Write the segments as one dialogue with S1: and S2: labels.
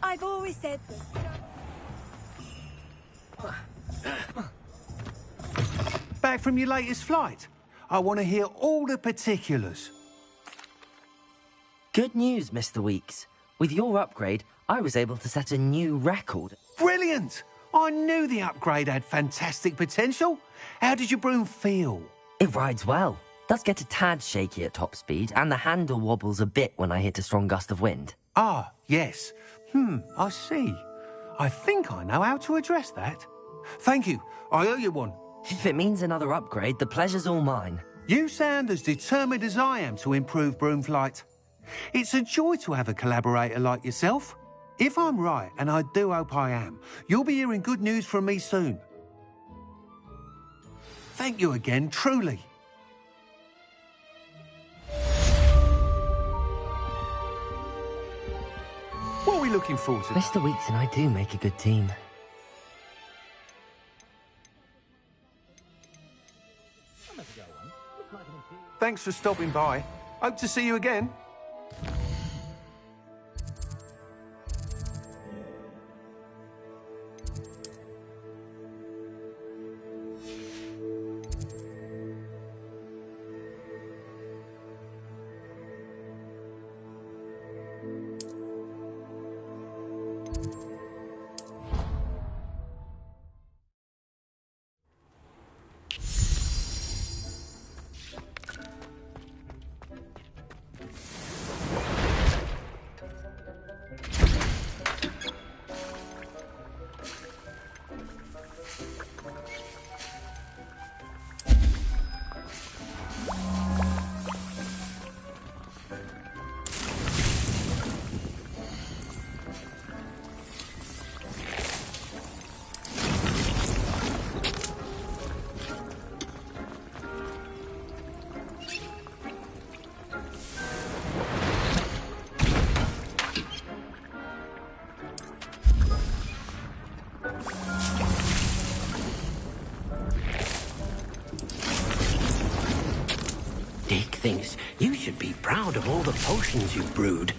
S1: I've always said that.
S2: Back from your latest flight? I want to hear all the particulars.
S3: Good news, Mr. Weeks. With your upgrade, I was able to set a new record.
S2: Brilliant! I knew the upgrade had fantastic potential. How did your broom feel?
S3: It rides well. Does get a tad shaky at top speed, and the handle wobbles a bit when I hit a strong gust of wind.
S2: Ah, yes. I see. I think I know how to address that. Thank you. I owe you one.
S3: If it means another upgrade, the pleasure's all mine.
S2: You sound as determined as I am to improve broom flight. It's a joy to have a collaborator like yourself. If I'm right, and I do hope I am, you'll be hearing good news from me soon. Thank you again, truly. What are we looking forward to?
S3: Mr. Weeks and I do make a good team.
S2: Thanks for stopping by. Hope to see you again.
S4: Dick thinks you should be proud of all the potions you've brewed.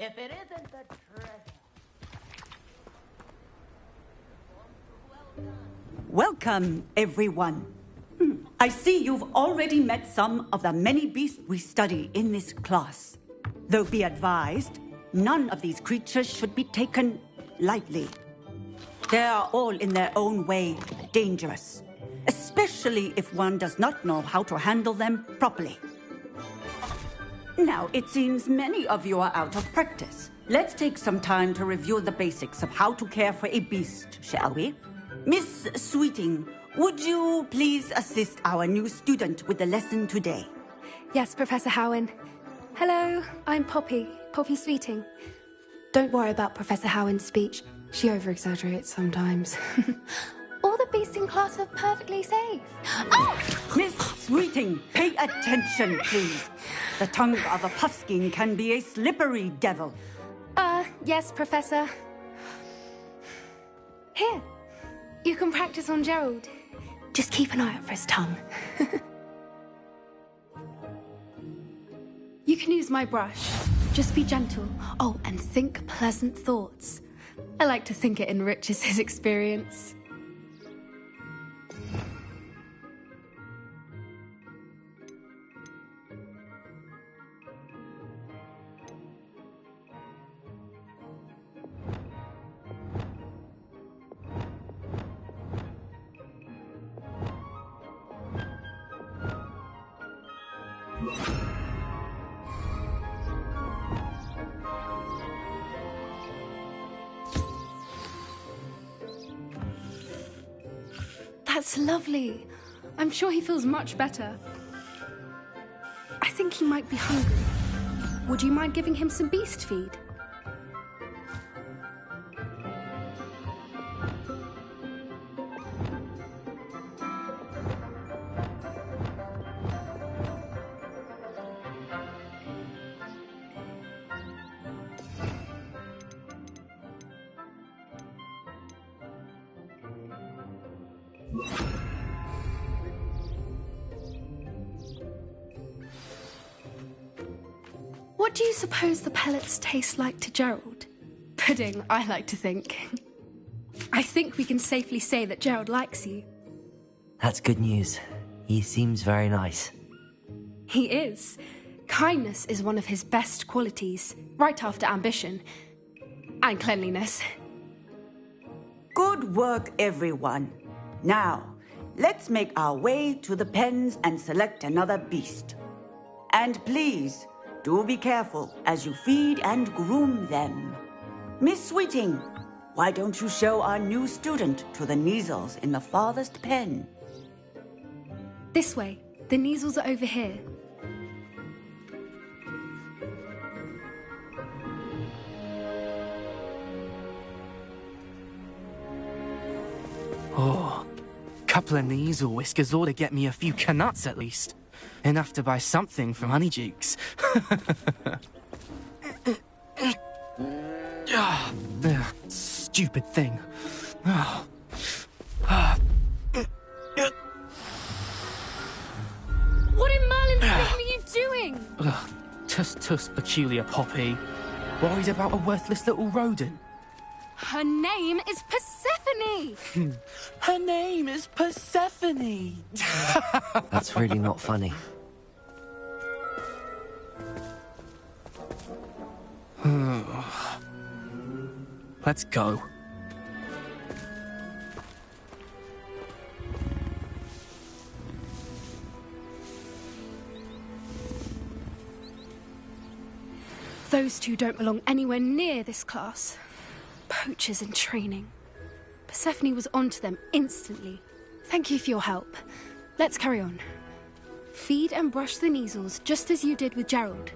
S5: if it isn't the treasure.
S6: Welcome, everyone. I see you've already met some of the many beasts we study in this class. Though be advised, none of these creatures should be taken lightly. They are all in their own way dangerous, especially if one does not know how to handle them properly. Now, it seems many of you are out of practice. Let's take some time to review the basics of how to care for a beast, shall we? Miss Sweeting, would you please assist our new student with the lesson today?
S1: Yes, Professor Howen. Hello, I'm Poppy Sweeting. Don't worry about Professor Howen's speech. She over-exaggerates sometimes. All the beasts in class are perfectly safe. Oh!
S6: Miss Sweeting, pay attention, please. The tongue of a puffskein can be a slippery devil.
S1: Yes, Professor. Here, you can practice on Gerald. Just keep an eye out for his tongue. You can use my brush. Just be gentle. Oh, and think pleasant thoughts. I like to think it enriches his experience. That's lovely. I'm sure he feels much better. I think he might be hungry. Would you mind giving him some beast feed? What do you suppose the pellets taste like to Gerald? Pudding, I like to think. I think we can safely say that Gerald likes you.
S3: That's good news. He seems very nice.
S1: He is. Kindness is one of his best qualities, right after ambition. And cleanliness.
S6: Good work, everyone. Now, let's make our way to the pens and select another beast. And please, do be careful as you feed and groom them. Miss Sweeting, why don't you show our new student to the Neasels in the farthest pen?
S1: This way. The Neasels are over here.
S7: Oh, couple of Neasel whiskers ought to get me a few canuts at least. Enough to buy something from Honeydukes. Stupid thing.
S1: What in Merlin's name are you doing?
S7: Tuss, peculiar Poppy. Worried about a worthless little rodent.
S1: Her name is Persephone!
S7: Her name is Persephone!
S3: That's really not funny.
S7: Let's go.
S1: Those two don't belong anywhere near this class. Poachers in training. Persephone was onto them instantly. Thank you for your help. Let's carry on. Feed and brush the Neasels just as you did with Gerald.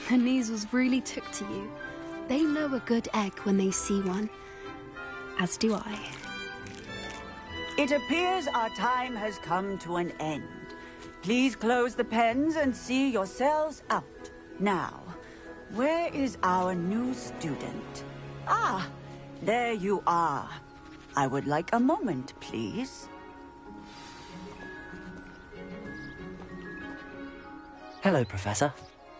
S1: The Neasels really took to you. They know a good egg when they see one. As do I.
S6: It appears our time has come to an end. Please close the pens and see yourselves out. Now, where is our new student? Ah, there you are. I would like a moment, please.
S3: Hello, Professor.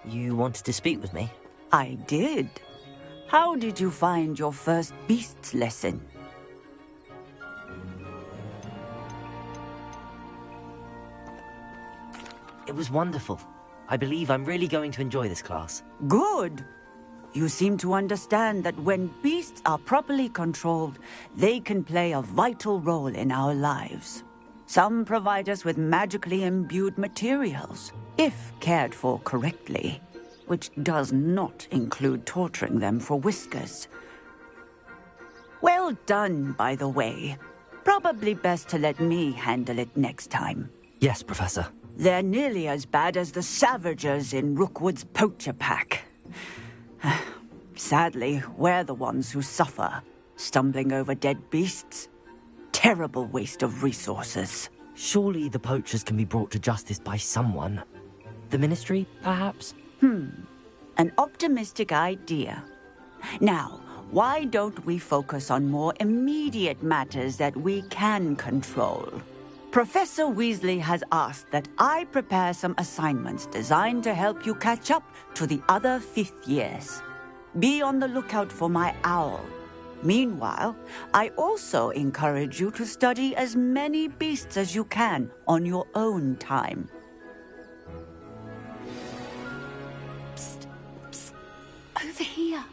S3: You wanted to speak with me?
S6: I did. How did you find your first beasts lesson?
S3: It was wonderful. I believe I'm really going to enjoy this class.
S6: Good. You seem to understand that when beasts are properly controlled, they can play a vital role in our lives. Some provide us with magically imbued materials, if cared for correctly, which does not include torturing them for whiskers. Well done, by the way. Probably best to let me handle it next time.
S3: Yes, Professor.
S6: They're nearly as bad as the Savagers in Rookwood's poacher pack. Sadly, we're the ones who suffer, stumbling over dead beasts. Terrible waste of resources.
S3: Surely the poachers can be brought to justice by someone. The Ministry, perhaps?
S6: An optimistic idea. Now, why don't we focus on more immediate matters that we can control? Professor Weasley has asked that I prepare some assignments designed to help you catch up to the other fifth years. Be on the lookout for my owl. Meanwhile, I also encourage you to study as many beasts as you can on your own time.
S1: Psst, psst. Over here.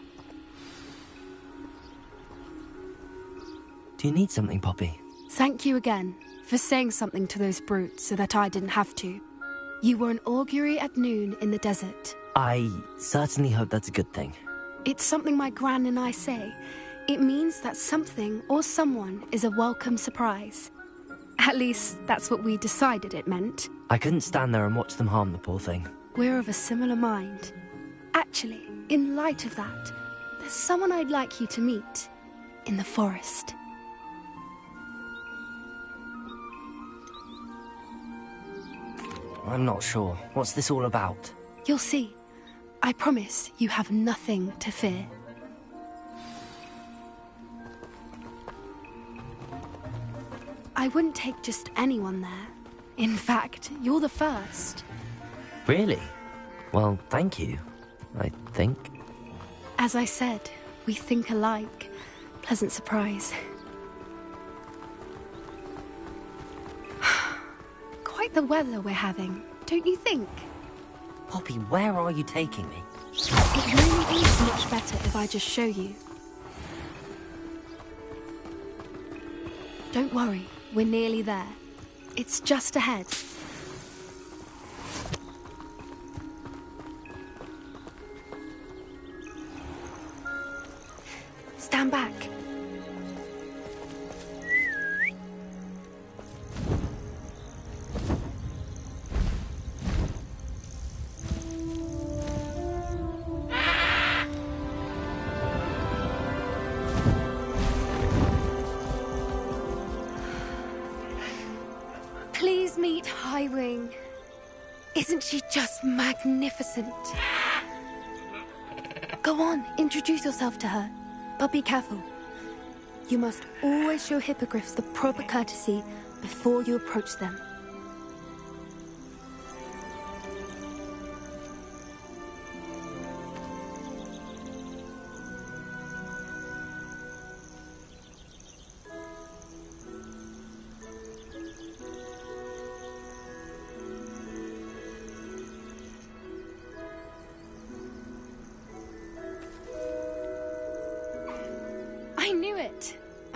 S3: Do you need something, Poppy?
S1: Thank you again for saying something to those brutes so that I didn't have to. You were an augury at noon in the desert.
S3: I certainly hope that's a good thing.
S1: It's something my gran and I say. It means that something or someone is a welcome surprise. At least, that's what we decided it meant.
S3: I couldn't stand there and watch them harm the poor thing.
S1: We're of a similar mind. Actually, in light of that, there's someone I'd like you to meet. In the forest.
S3: I'm not sure. What's this all about?
S1: You'll see. I promise you have nothing to fear. I wouldn't take just anyone there. In fact, you're the first.
S3: Really? Well, thank you, I think.
S1: As I said, we think alike. Pleasant surprise. Quite the weather we're having, don't you think?
S3: Poppy, where are you taking me?
S1: It really is much better if I just show you. Don't worry, we're nearly there. It's just ahead. Stand back. Please meet Highwing. Isn't she just magnificent? Go on, introduce yourself to her. But be careful. You must always show hippogriffs the proper courtesy before you approach them.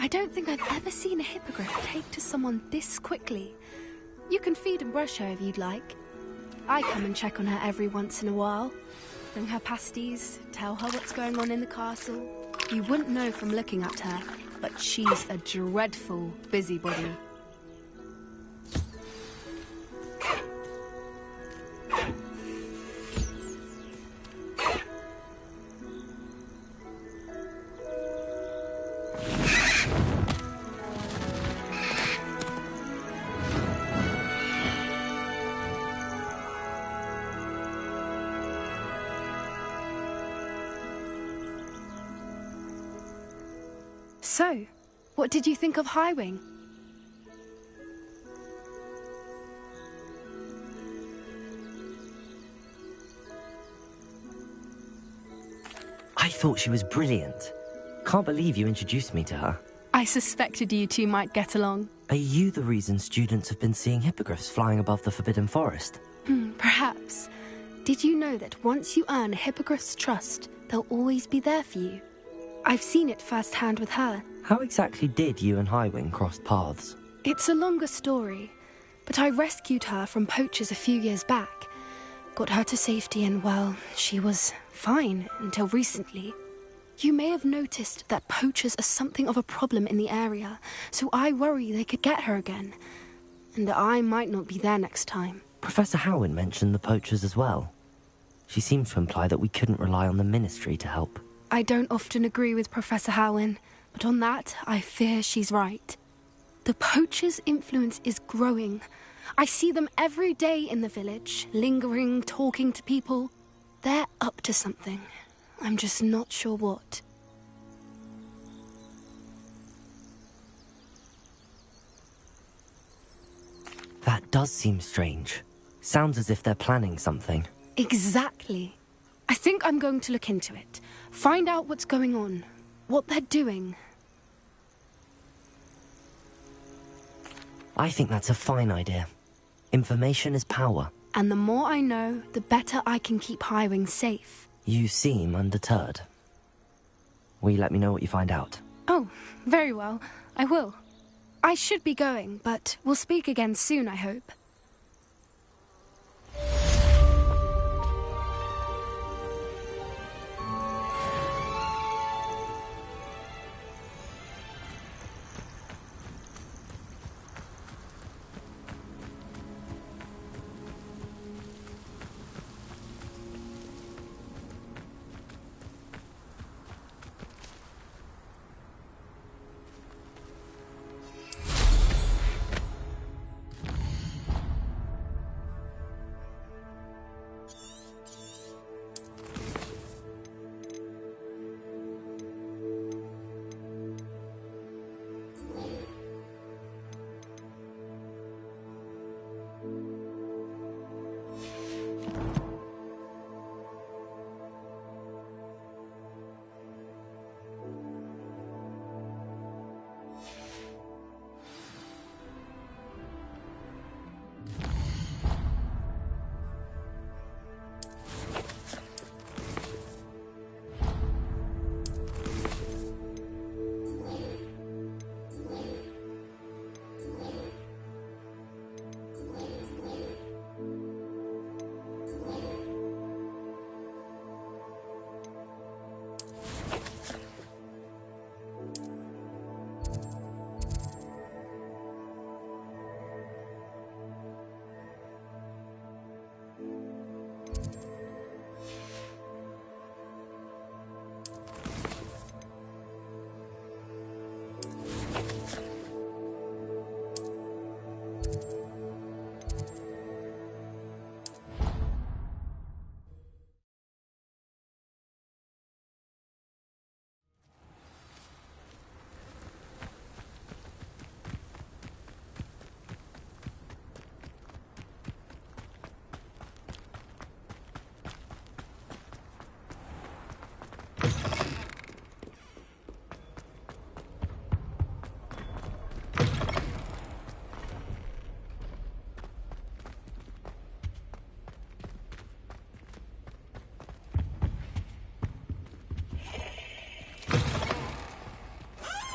S1: I don't think I've ever seen a hippogriff take to someone this quickly. You can feed and brush her if you'd like. I come and check on her every once in a while. Bring her pasties, tell her what's going on in the castle. You wouldn't know from looking at her, but she's a dreadful busybody. So, what did you think of Highwing?
S3: I thought she was brilliant. Can't believe you introduced me to her.
S1: I suspected you two might get along.
S3: Are you the reason students have been seeing hippogriffs flying above the Forbidden Forest?
S1: Perhaps. Did you know that once you earn a hippogriff's trust, they'll always be there for you? I've seen it firsthand with her.
S3: How exactly did you and Highwing cross paths?
S1: It's a longer story, but I rescued her from poachers a few years back. Got her to safety and, well, she was fine until recently. You may have noticed that poachers are something of a problem in the area, so I worry they could get her again. And I might not be there next time.
S3: Professor Howin mentioned the poachers as well. She seemed to imply that we couldn't rely on the Ministry to help.
S1: I don't often agree with Professor Howin, but on that, I fear she's right. The poachers' influence is growing. I see them every day in the village, lingering, talking to people. They're up to something. I'm just not sure what.
S3: That does seem strange. Sounds as if they're planning something.
S1: Exactly. I think I'm going to look into it. Find out what's going on, what they're doing.
S3: I think that's a fine idea. Information is power.
S1: And the more I know, the better I can keep Highwing safe.
S3: You seem undeterred. Will you let me know what you find out?
S1: Oh, very well. I will. I should be going, but we'll speak again soon, I hope.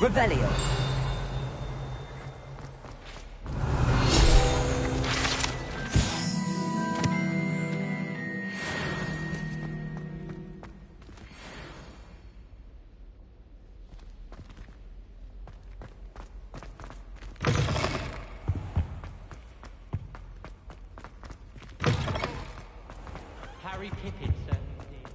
S3: Revelio.
S8: Harry Pippin certainly did.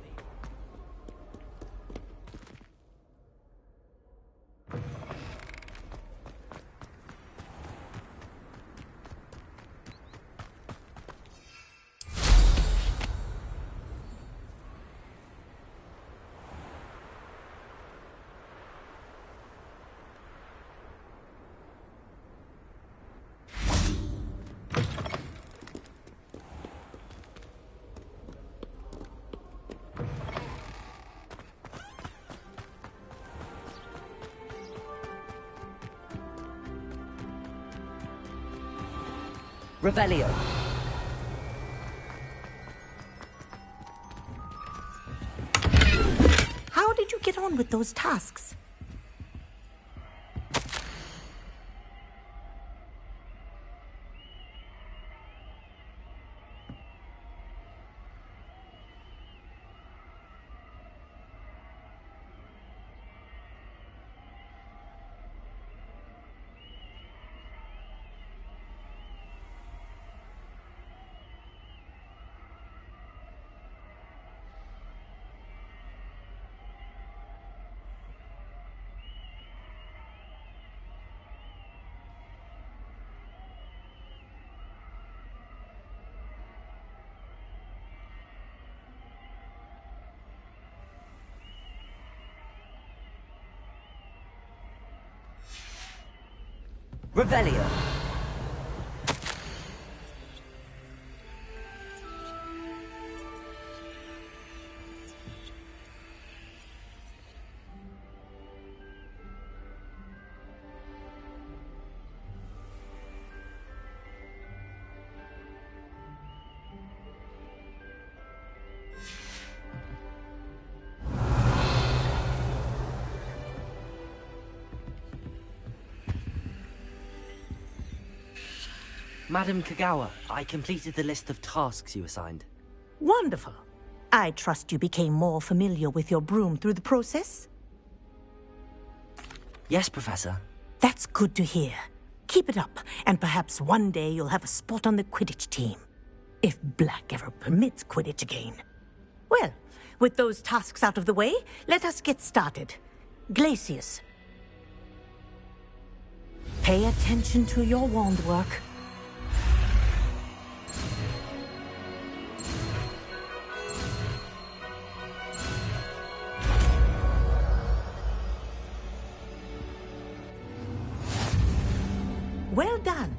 S3: Revelio.
S5: How did you get on with those tasks?
S3: Revelio. Madam Kagawa, I completed the list of tasks you assigned.
S5: Wonderful. I trust you became more familiar with your broom through the process?
S3: Yes, Professor.
S5: That's good to hear. Keep it up, and perhaps one day you'll have a spot on the Quidditch team. If Black ever permits Quidditch again. Well, with those tasks out of the way, let us get started. Glacius. Pay attention to your wand work. Well done.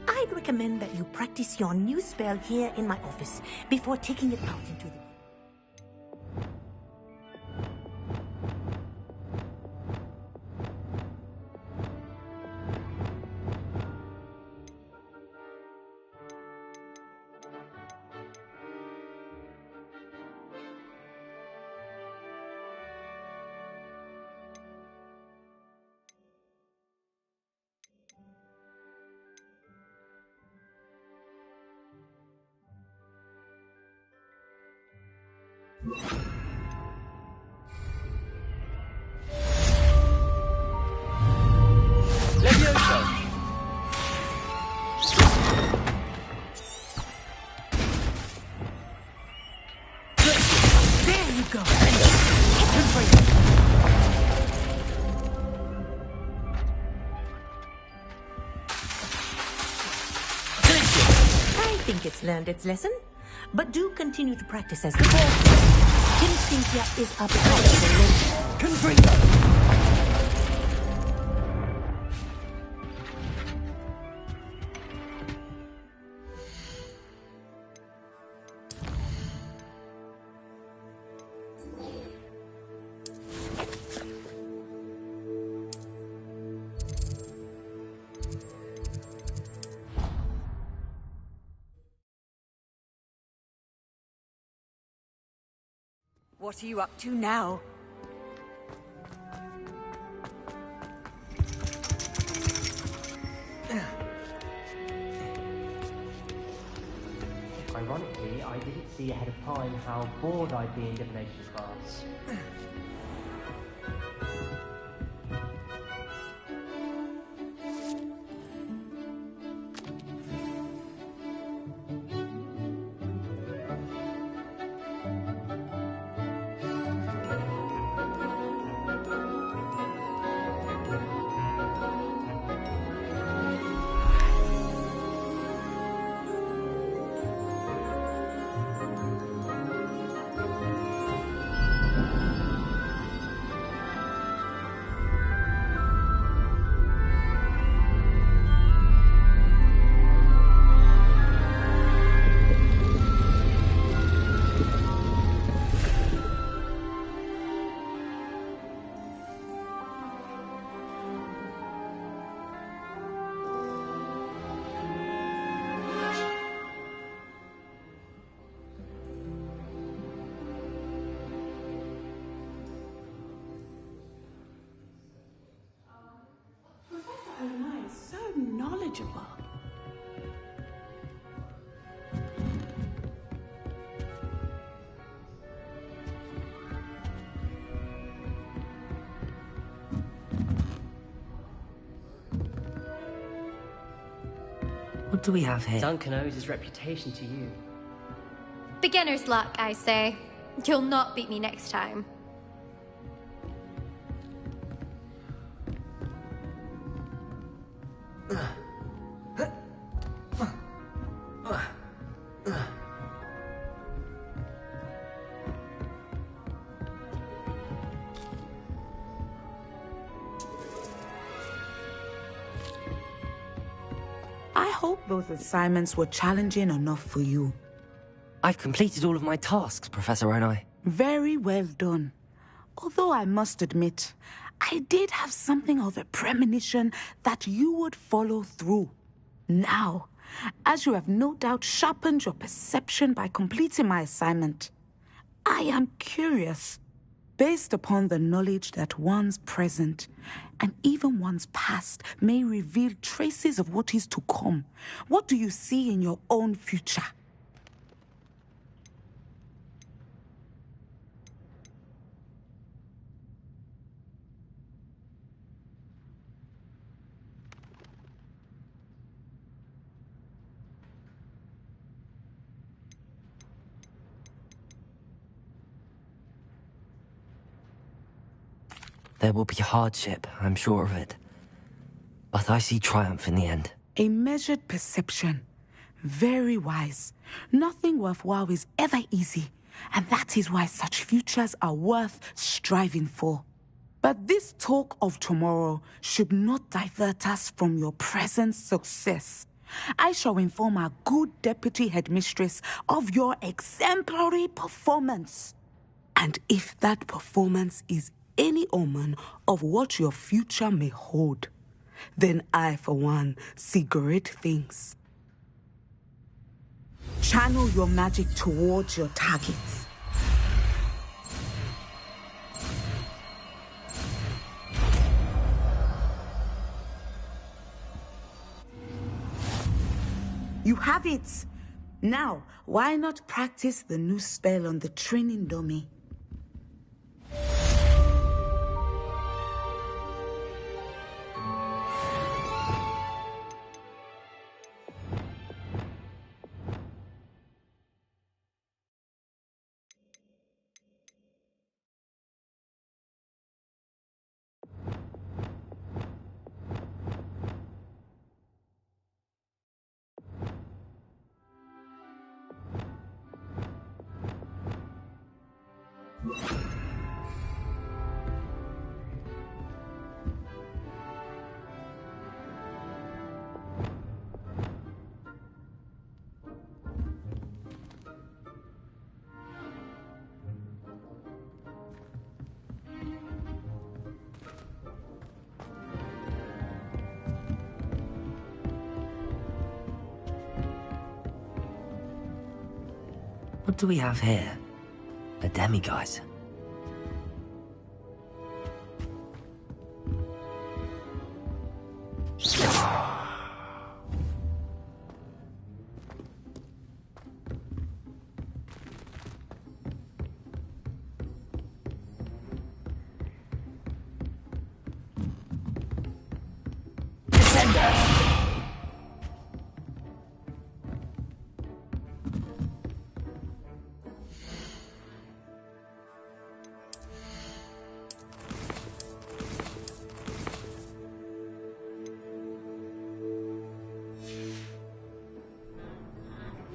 S5: I'd recommend that you practice your new spell here in my office before taking it out into the...
S7: Levioso!
S5: There you go. Hit him for you. I think it's learned its lesson, but do continue to practice as before. Instinctia is up high.
S3: Confringo!
S6: What are you up to now?
S8: Ironically, I didn't see ahead of time how bored I'd be in divination class.
S9: So knowledgeable.
S3: What do we have here?
S8: Duncan owes his reputation to you.
S10: Beginner's luck, I say. You'll not beat me next time.
S9: I hope those assignments were challenging enough for you.
S3: I've completed all of my tasks, Professor Onai.
S9: Very well done. Although I must admit, I did have something of a premonition that you would follow through. Now, as you have no doubt sharpened your perception by completing my assignment, I am curious, based upon the knowledge that one's present and even one's past may reveal traces of what is to come. What do you see in your own future?
S3: There will be hardship, I'm sure of it. But I see triumph in the end.
S9: A measured perception. Very wise. Nothing worthwhile is ever easy, and that is why such futures are worth striving for. But this talk of tomorrow should not divert us from your present success. I shall inform our good deputy headmistress of your exemplary performance. And if that performance is any omen of what your future may hold, then I, for one, see great things. Channel your magic towards your targets. You have it! Now, why not practice the new spell on the training dummy?
S3: What do we have here? A demiguise.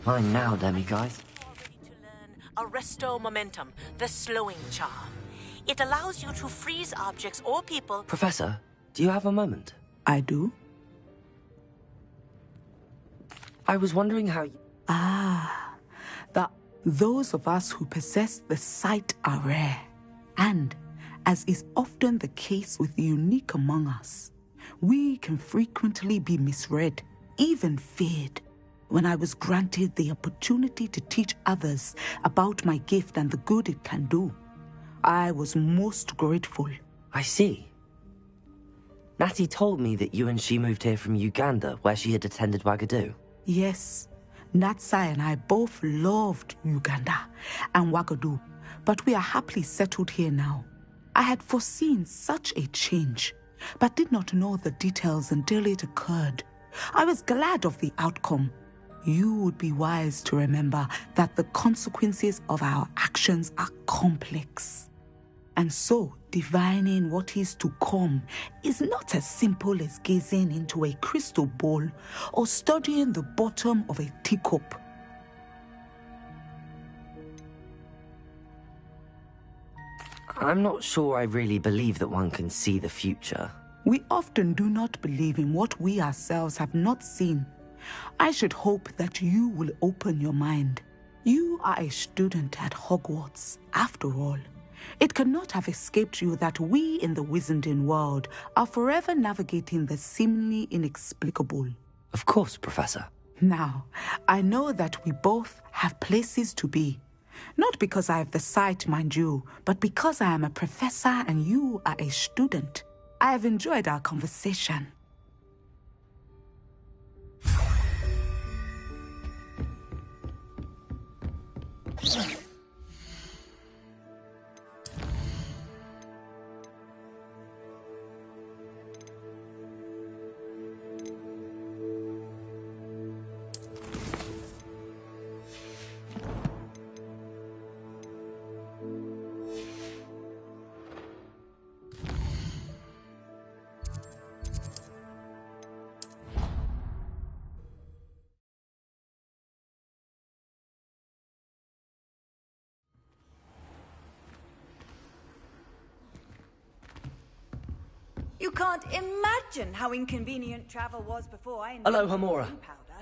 S3: Mine now, Demiguise.
S5: Ready to learn Arresto Momentum, the slowing charm. It allows you to freeze objects or people.
S3: Professor, do you have a moment?
S9: I do.
S3: I was wondering how you...
S9: Those of us who possess the sight are rare. And, as is often the case with the unique among us, we can frequently be misread, even feared. When I was granted the opportunity to teach others about my gift and the good it can do, I was most grateful.
S3: I see. Natty told me that you and she moved here from Uganda, where she had attended Wagadu.
S9: Yes, Natsai and I both loved Uganda and Wagadu, but we are happily settled here now. I had foreseen such a change, but did not know the details until it occurred. I was glad of the outcome. You would be wise to remember that the consequences of our actions are complex. And so, divining what is to come is not as simple as gazing into a crystal ball or studying the bottom of a teacup.
S3: I'm not sure I really believe that one can see the future.
S9: We often do not believe in what we ourselves have not seen. I should hope that you will open your mind. You are a student at Hogwarts, after all. It cannot have escaped you that we in the Wizarding world are forever navigating the seemingly inexplicable.
S3: Of course, Professor.
S9: Now, I know that we both have places to be. Not because I have the sight, mind you, but because I am a professor and you are a student. I have enjoyed our conversation.
S6: You can't imagine how inconvenient travel was before I
S3: Hello,
S6: invented
S3: Hamura.
S6: gunpowder.